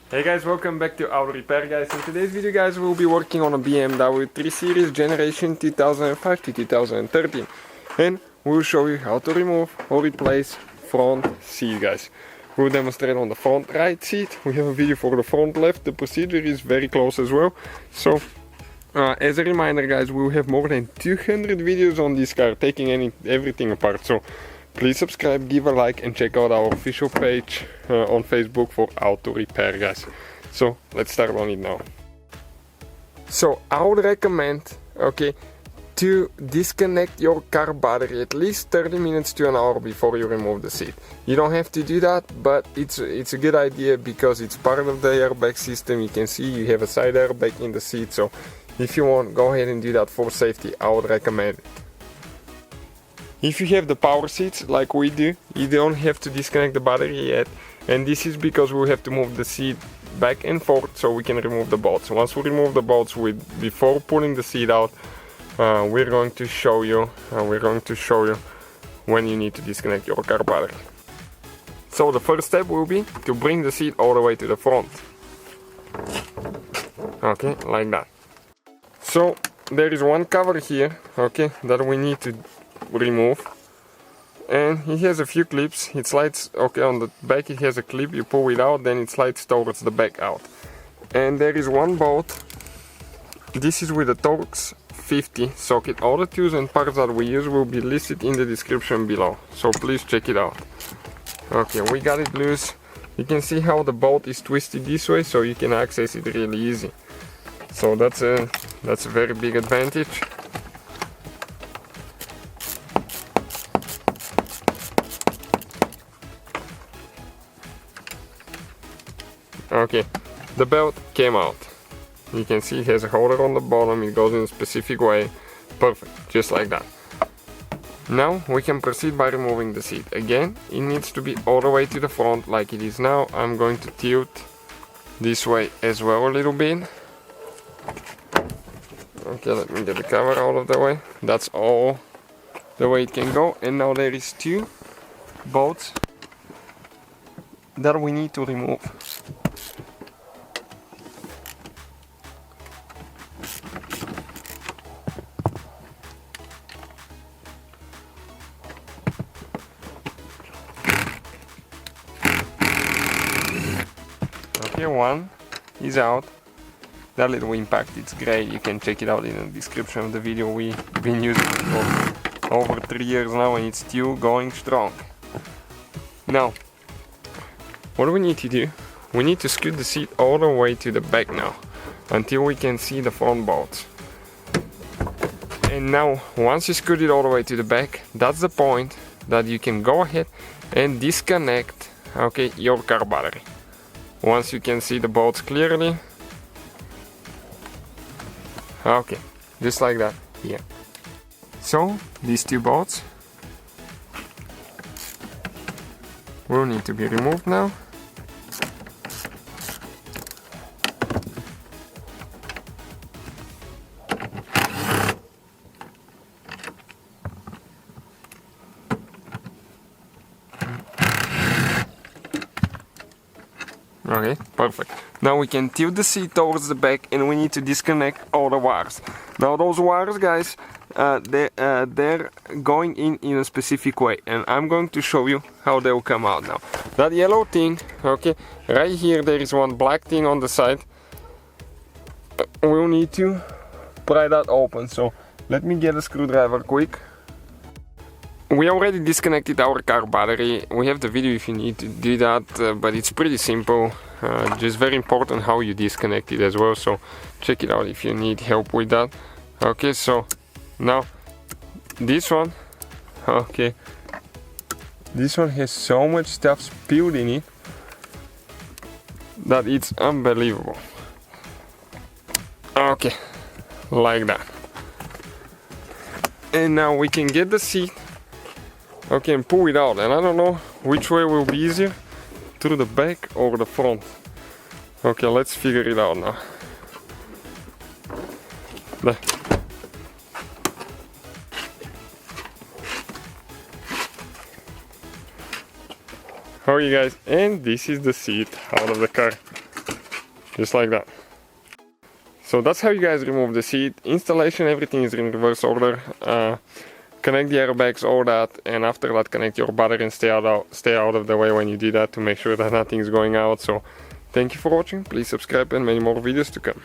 Hey guys, welcome back to Auto Repair guys. In today's video guys we'll be working on a BMW 3 Series generation 2005 to 2013 and we'll show you how to remove or replace front seat guys. We'll demonstrate on the front right seat. We have a video for the front left. The procedure is very close as well. So as a reminder guys, we'll have more than 200 videos on this car taking everything apart. So please subscribe, give a like and check out our official page on Facebook for Auto Repair guys. So let's start on it now. So I would recommend, to disconnect your car battery at least 30 minutes to an hour before you remove the seat. You don't have to do that, but it's a good idea because it's part of the airbag system. You can see you have a side airbag in the seat, so if you want, go ahead and do that for safety. I would recommend it. If you have the power seats like we do, you don't have to disconnect the battery yet, and this is because we have to move the seat back and forth so we can remove the bolts. Once we remove the bolts before pulling the seat out, we're going to show you when you need to disconnect your car battery. So the first step will be to bring the seat all the way to the front. Okay, like that. So there is one cover here, that we need to remove, and it has a few clips. It slides, on the back it has a clip, you pull it out, then it slides towards the back out. And there is one bolt. This is with a Torx 50 socket. All the tools and parts that we use will be listed in the description below, so please check it out. Okay, we got it loose. You can see how the bolt is twisted this way, so you can access it really easy. So that's a very big advantage. Okay, the belt came out. You can see it has a holder on the bottom, it goes in a specific way. Perfect, just like that. Now we can proceed by removing the seat. Again, it needs to be all the way to the front like it is now. I'm going to tilt this way as well a little bit. Okay, let me get the cover out of the way. That's all the way it can go. And now there is two bolts that we need to remove. Okay, one is out. That little impact, it's great. You can check it out in the description of the video. We've been using it for over 3 years now and it's still going strong. Now, what do we need to do? We need to scoot the seat all the way to the back now, until we can see the front bolts. And now, once you scoot it all the way to the back, that's the point that you can go ahead and disconnect, your car battery. Once you can see the bolts clearly, just like that here. So these two bolts will need to be removed now. Okay, perfect. Now we can tilt the seat towards the back and we need to disconnect all the wires. Now those wires guys, they're going in a specific way and I'm going to show you how they'll come out now. That yellow thing, right here there is one black thing on the side. We'll need to pry that open, so let me get a screwdriver quick. We already disconnected our car battery. We have the video if you need to do that, but it's pretty simple. Just very important how you disconnect it as well, so check it out if you need help with that. Okay, so now this one, this one has so much stuff spilled in it that it's unbelievable. Okay, like that. And now we can get the seat, and pull it out, and I don't know which way will be easier, through the back or the front. Okay, let's figure it out now. There. How are you guys? And this is the seat out of the car. just like that. So that's how you guys remove the seat. Installation, everything is in reverse order. Connect the airbags, all that, and after that connect your battery and stay out of the way when you do that to make sure that nothing is going out. So thank you for watching, please subscribe and many more videos to come.